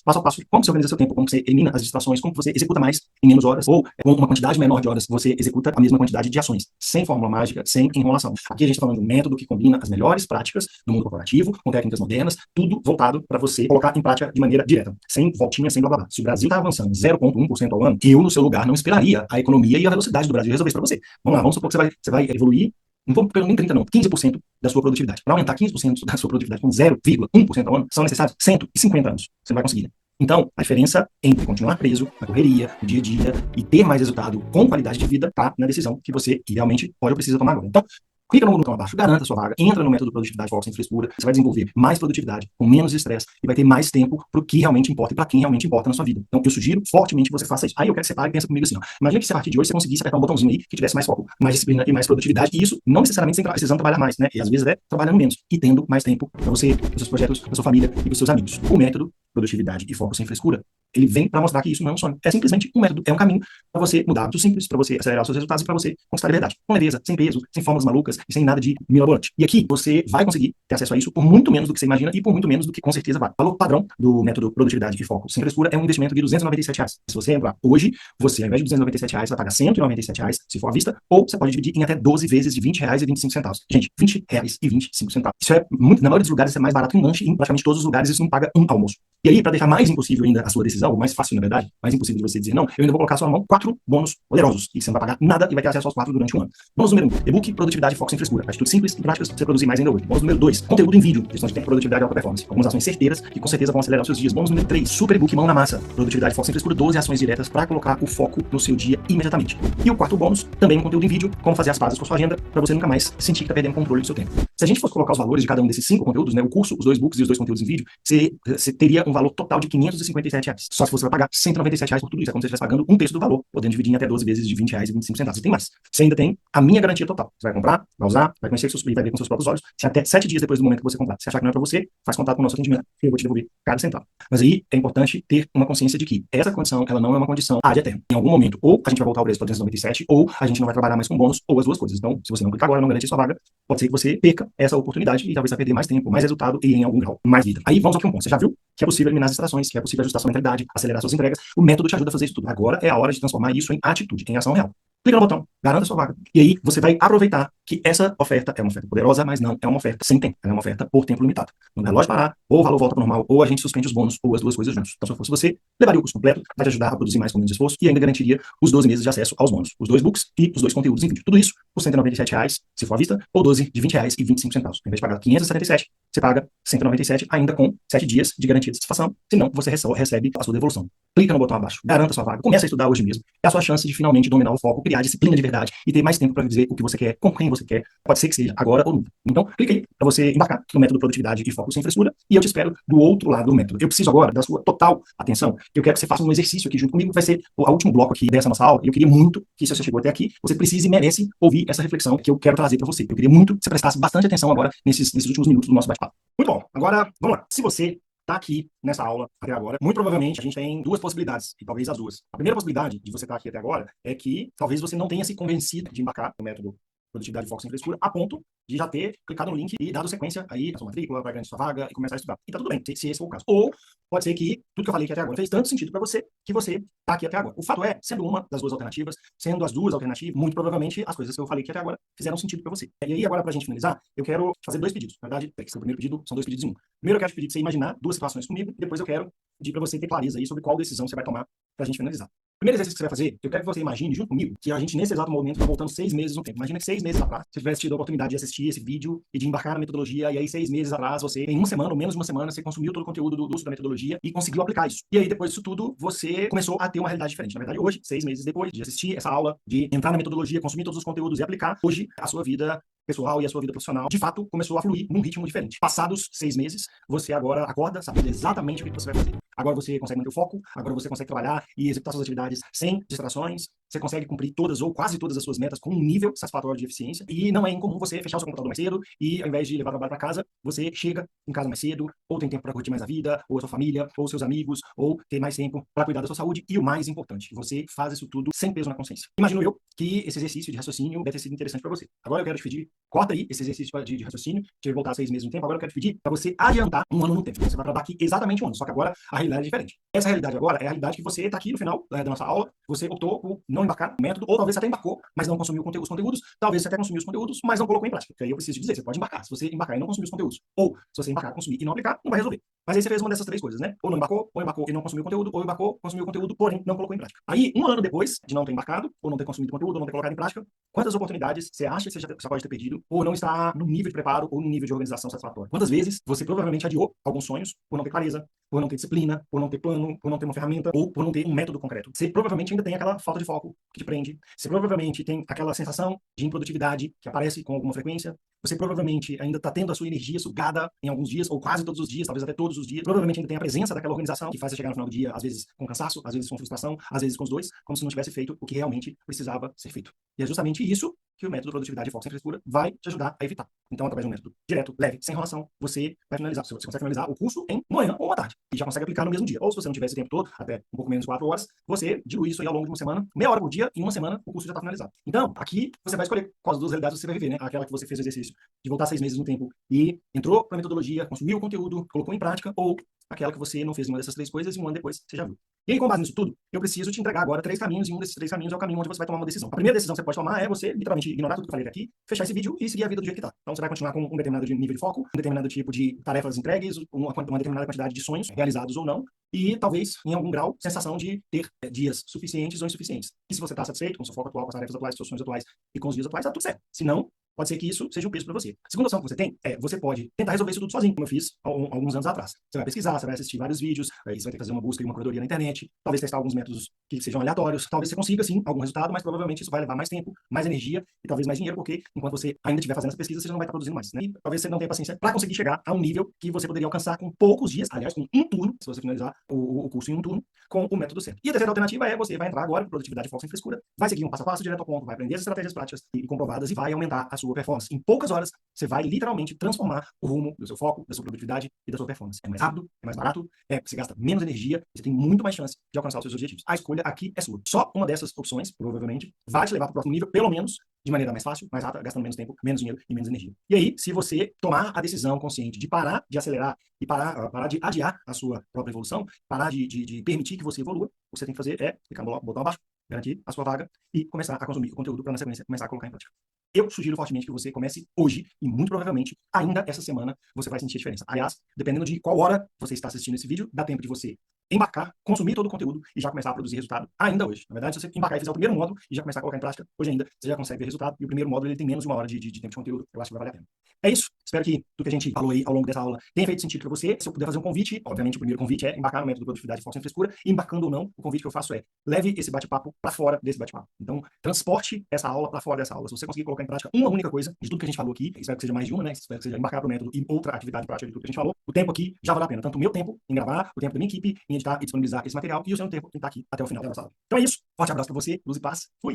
passo a passo, como você organiza seu tempo, como você elimina as distrações, como você executa mais em menos horas, ou com uma quantidade menor de horas, você executa a mesma quantidade de ações, sem fórmula mágica, sem enrolação. Aqui a gente está falando de um método que combina as melhores práticas do mundo corporativo, com técnicas modernas, tudo voltado para você colocar em prática de maneira direta, sem voltinha, sem blá blá blá. Se o Brasil está avançando 0,1% ao ano, eu, no seu lugar, não esperaria a economia e a velocidade do Brasil resolver isso para você. Vamos lá, vamos supor que você vai evoluir, não vou nem 30 não, 15% da sua produtividade. Para aumentar 15% da sua produtividade com 0,1% ao ano, são necessários 150 anos. Você não vai conseguir, né? Então, a diferença entre continuar preso na correria, no dia a dia, e ter mais resultado com qualidade de vida, está na decisão que você idealmente pode ou precisa tomar agora. Então, clica no botão abaixo, garanta a sua vaga, entra no método Produtividade Foco Sem Frescura, você vai desenvolver mais produtividade, com menos estresse, e vai ter mais tempo para o que realmente importa e para quem realmente importa na sua vida. Então, eu sugiro fortemente que você faça isso. Aí eu quero que você pare e pense comigo assim, ó. Imagina que se a partir de hoje você conseguisse apertar um botãozinho aí que tivesse mais foco, mais disciplina e mais produtividade, e isso não necessariamente sem precisando trabalhar mais, né? E às vezes trabalhando menos, e tendo mais tempo para você, para os seus projetos, para sua família e para os seus amigos. O método Produtividade e Foco Sem Frescura, ele vem para mostrar que isso não é um sonho. É simplesmente um método, é um caminho para você mudar hábitos simples, para você acelerar os seus resultados e para você conquistar a liberdade. Com leveza, sem peso, sem fórmulas malucas e sem nada de mirabolante. E aqui você vai conseguir ter acesso a isso por muito menos do que você imagina e por muito menos do que com certeza vai. O valor padrão do método Produtividade e Foco Sem Frescura é um investimento de R$297. Se você entrar hoje, você, ao invés de R$297, vai pagar R$197 se for à vista, ou você pode dividir em até 12 vezes de R$20,25. Gente, R$20,25. Isso é muito, na maioria dos lugares, isso é mais barato que um lanche, e em praticamente todos os lugares isso não paga um almoço. E aí, para deixar mais impossível ainda a sua decisão, ou mais fácil, na verdade, mais impossível de você dizer não, eu ainda vou colocar na sua mão 4 bônus poderosos, e você não vai pagar nada e vai ter acesso aos 4 durante um ano. Bônus número 1, e-book Produtividade e Foco Sem Frescura. Atitudes simples e práticas para você produzir mais ainda hoje. Bônus número 2, conteúdo em vídeo, questão de tempo, produtividade e alta performance. Algumas ações certeiras que com certeza vão acelerar os seus dias. Bônus número 3, super e-book Mão na Massa. Produtividade e Foco Sem Frescura, 12 ações diretas para colocar o foco no seu dia imediatamente. E o quarto bônus, também um conteúdo em vídeo, como fazer as pazes com a sua agenda, para você nunca mais sentir que está perdendo controle do seu tempo. Se a gente fosse colocar os valores de cada um desses 5 conteúdos, né, o curso, os 2 books e os 2 conteúdos em vídeo, você teria um valor total de R$ 557. Só se você vai pagar R$ 197 por tudo isso. É como se você estivesse pagando um terço do valor, podendo dividir em até 12 vezes de R$ 20,25. E tem mais. Você ainda tem a minha garantia total. Você vai comprar, vai usar, vai conhecer e vai ver com seus próprios olhos. Se até 7 dias depois do momento que você comprar, se achar que não é para você, faz contato com o nosso atendimento, que eu vou te devolver cada centavo. Mas aí é importante ter uma consciência de que essa condição, ela não é uma condição ad eterno. Em algum momento, ou a gente vai voltar ao preço para 297, ou a gente não vai trabalhar mais com bônus, ou as duas coisas. Então, se você não clicar agora, não garante sua vaga, pode ser que você perca essa oportunidade e talvez vai perder mais tempo, mais resultado e, em algum grau, mais vida. Aí vamos ao que um ponto. Você já viu que é possível eliminar as distrações, que é possível ajustar sua mentalidade, acelerar suas entregas. O método te ajuda a fazer isso tudo. Agora é a hora de transformar isso em atitude, em ação real. Clica no botão, garanta sua vaga. E aí você vai aproveitar que essa oferta é uma oferta poderosa, mas não é uma oferta sem tempo. Ela é uma oferta por tempo limitado. Quando o relógio parar, ou o valor volta para o normal, ou a gente suspende os bônus, ou as duas coisas juntos. Então, se eu fosse você, levaria o curso completo, vai te ajudar a produzir mais com menos esforço e ainda garantiria os 12 meses de acesso aos bônus. Os 2 books e os 2 conteúdos em vídeo. Tudo isso por R$ 197, se for à vista, ou 12 de R$ 20,25. Em vez de pagar 577, você paga 197 ainda com 7 dias de garantia de satisfação. Senão, você recebe a sua devolução. Clica no botão abaixo, garanta sua vaga, começa a estudar hoje mesmo. É a sua chance de finalmente dominar o foco, criar disciplina de verdade e ter mais tempo para dizer o que você quer, com quem você quer. Pode ser que seja agora ou nunca. Então, clica aí para você embarcar no método produtividade e foco sem frescura e eu te espero do outro lado do método. Eu preciso agora da sua total atenção. Eu quero que você faça um exercício aqui junto comigo, vai ser o último bloco aqui dessa nossa aula. E eu queria muito que, se você chegou até aqui, você precise e merece ouvir essa reflexão que eu quero trazer para você. Eu queria muito que você prestasse bastante atenção agora nesses últimos minutos do nosso bate-papo. Muito bom. Agora, vamos lá. Se você está aqui nessa aula até agora, muito provavelmente a gente tem duas possibilidades, e talvez as duas. A primeira possibilidade de você estar aqui até agora é que talvez você não tenha se convencido de embarcar no método produtividade, foco sem frescura, a ponto de já ter clicado no link e dado sequência aí na sua matrícula, vai garantir sua vaga e começar a estudar. E tá tudo bem, se esse for o caso. Ou pode ser que tudo que eu falei aqui até agora fez tanto sentido para você que você tá aqui até agora. O fato é, sendo uma das duas alternativas, sendo as duas alternativas, muito provavelmente as coisas que eu falei aqui até agora fizeram sentido para você. E aí, agora, pra gente finalizar, eu quero fazer dois pedidos. Na verdade, o primeiro pedido são dois pedidos em um. Primeiro, eu quero te pedir pra você imaginar duas situações comigo, e depois eu quero pedir para você ter clareza aí sobre qual decisão você vai tomar pra gente finalizar. Primeiro exercício que você vai fazer, eu quero que você imagine junto comigo que a gente, nesse exato momento, está voltando 6 meses no tempo. Imagina que 6 meses atrás, você tivesse tido a oportunidade de assistir esse vídeo e de embarcar na metodologia, e aí 6 meses atrás, você, em uma semana ou menos de uma semana, você consumiu todo o conteúdo do uso da metodologia e conseguiu aplicar isso. E aí, depois disso tudo, você começou a ter uma realidade diferente. Na verdade, hoje, 6 meses depois de assistir essa aula, de entrar na metodologia, consumir todos os conteúdos e aplicar, hoje, a sua vida pessoal e a sua vida profissional, de fato, começou a fluir num ritmo diferente. Passados 6 meses, você agora acorda sabendo exatamente o que você vai fazer. Agora você consegue manter o foco, agora você consegue trabalhar e executar suas atividades sem distrações, você consegue cumprir todas ou quase todas as suas metas com um nível satisfatório de eficiência, e não é incomum você fechar o seu computador mais cedo e, ao invés de levar o trabalho para casa, você chega em casa mais cedo, ou tem tempo para curtir mais a vida, ou a sua família, ou seus amigos, ou ter mais tempo para cuidar da sua saúde, e o mais importante, você faz isso tudo sem peso na consciência. Imagino eu que esse exercício de raciocínio deve ter sido interessante para você. Agora eu quero te pedir, corta aí esse exercício de raciocínio, de voltar 6 meses no tempo, agora eu quero te pedir para você adiantar um ano no tempo. Você vai trabalhar aqui exatamente um ano, só que agora a realidade é diferente. Essa realidade agora é a realidade que você está aqui no final da nossa aula, você optou por não embarcar no método, ou talvez você até embarcou, mas não consumiu os conteúdos, talvez você até consumiu os conteúdos, mas não colocou em prática. Porque aí eu preciso dizer, você pode embarcar. Se você embarcar e não consumir os conteúdos, ou se você embarcar, consumir e não aplicar, não vai resolver. Mas aí você fez uma dessas três coisas, né? Ou não embarcou, ou embarcou e não consumiu o conteúdo, ou embarcou, consumiu o conteúdo, porém não colocou em prática. Aí, um ano depois de não ter embarcado, ou não ter consumido o conteúdo, ou não ter colocado em prática, quantas oportunidades você acha que você já pode ter perdido, ou não está no nível de preparo, ou no nível de organização satisfatório? Quantas vezes você provavelmente adiou alguns sonhos por não ter clareza, por não ter disciplina, por não ter plano, por não ter uma ferramenta, ou por não ter um método concreto? Você provavelmente ainda tem aquela falta de foco que te prende. Você provavelmente tem aquela sensação de improdutividade que aparece com alguma frequência. Você provavelmente ainda está tendo a sua energia sugada em alguns dias, ou quase todos os dias, talvez até todos os dias. Provavelmente ainda tem a presença daquela organização que faz você chegar no final do dia, às vezes com cansaço, às vezes com frustração, às vezes com os dois, como se não tivesse feito o que realmente precisava ser feito. E é justamente isso que o método Produtividade e Foco Sem Frescura vai te ajudar a evitar. Então, através de um método direto, leve, sem enrolação, você vai finalizar. Você consegue finalizar o curso em manhã ou uma tarde. E já consegue aplicar no mesmo dia. Ou se você não tiver esse tempo todo, até um pouco menos de 4 horas, você dilui isso aí ao longo de uma semana, meia hora por dia, e em uma semana o curso já está finalizado. Então, aqui você vai escolher quais das duas realidades você vai viver, né? Aquela que você fez o exercício de voltar 6 meses no tempo e entrou para a metodologia, consumiu o conteúdo, colocou em prática, ou aquela que você não fez nenhuma dessas três coisas e um ano depois você já viu. E aí, com base nisso tudo, eu preciso te entregar agora 3 caminhos, e um desses 3 caminhos é o caminho onde você vai tomar uma decisão. A primeira decisão que você pode tomar é você, literalmente, ignorar tudo que eu falei aqui, fechar esse vídeo e seguir a vida do jeito que tá. Então, você vai continuar com um determinado nível de foco, um determinado tipo de tarefas entregues, uma determinada quantidade de sonhos realizados ou não, e talvez, em algum grau, sensação de ter dias suficientes ou insuficientes. E se você está satisfeito com o seu foco atual, com as tarefas atuais, com os seus sonhos atuais e com os dias atuais, tá tudo certo. Se não, pode ser que isso seja um peso para você. A segunda opção que você tem é, você pode tentar resolver isso tudo sozinho, como eu fiz alguns anos atrás. Você vai pesquisar, você vai assistir vários vídeos, aí você vai ter que fazer uma busca e uma curadoria na internet, talvez testar alguns métodos que sejam aleatórios, talvez você consiga, sim, algum resultado, mas provavelmente isso vai levar mais tempo, mais energia e talvez mais dinheiro, porque enquanto você ainda estiver fazendo essa pesquisa, você já não vai estar produzindo mais, né? E talvez você não tenha paciência para conseguir chegar a um nível que você poderia alcançar com poucos dias, aliás, com um turno, se você finalizar o curso em um turno, com o método certo. E a terceira alternativa é você vai entrar agora em produtividade, foco sem frescura, vai seguir um passo a passo direto ao ponto, vai aprender as estratégias práticas e comprovadas e vai aumentar a sua performance. Em poucas horas, você vai literalmente transformar o rumo do seu foco, da sua produtividade e da sua performance. É mais rápido, é mais barato, você gasta menos energia, você tem muito mais chance de alcançar os seus objetivos. A escolha aqui é sua. Só uma dessas opções, provavelmente, vai te levar para o próximo nível, pelo menos de maneira mais fácil, mais rápida, gastando menos tempo, menos dinheiro e menos energia. E aí, se você tomar a decisão consciente de parar de acelerar e parar de adiar a sua própria evolução, parar de permitir que você evolua, o que você tem que fazer é clicar no botão abaixo, garantir a sua vaga e começar a consumir o conteúdo para, na sequência, começar a colocar em prática. Eu sugiro fortemente que você comece hoje e muito provavelmente ainda essa semana você vai sentir a diferença. Aliás, dependendo de qual hora você está assistindo esse vídeo, dá tempo de você embarcar, consumir todo o conteúdo e já começar a produzir resultado ainda hoje. Na verdade, se você embarcar e fizer o primeiro módulo e já começar a colocar em prática, hoje ainda, você já consegue ver resultado. E o primeiro módulo ele tem menos de uma hora de tempo de conteúdo. Eu acho que vai valer a pena. É isso. Espero que tudo que a gente falou aí ao longo dessa aula tenha feito sentido para você. Se eu puder fazer um convite, obviamente o primeiro convite é embarcar no método produtividade, foco sem frescura. E embarcando ou não, o convite que eu faço é leve esse bate-papo para fora desse bate-papo. Então, transporte essa aula para fora dessa aula. Se você conseguir colocar em prática uma única coisa de tudo que a gente falou aqui, espero que seja mais de uma, né? Espero que seja embarcar para o método e outra atividade prática de tudo que a gente falou, o tempo aqui já vale a pena. Tanto o meu tempo em gravar, o tempo da minha equipe em editar e disponibilizar esse material e o seu tempo em estar aqui até o final da nossa aula. Então é isso. Forte abraço para você, luz e paz. Fui!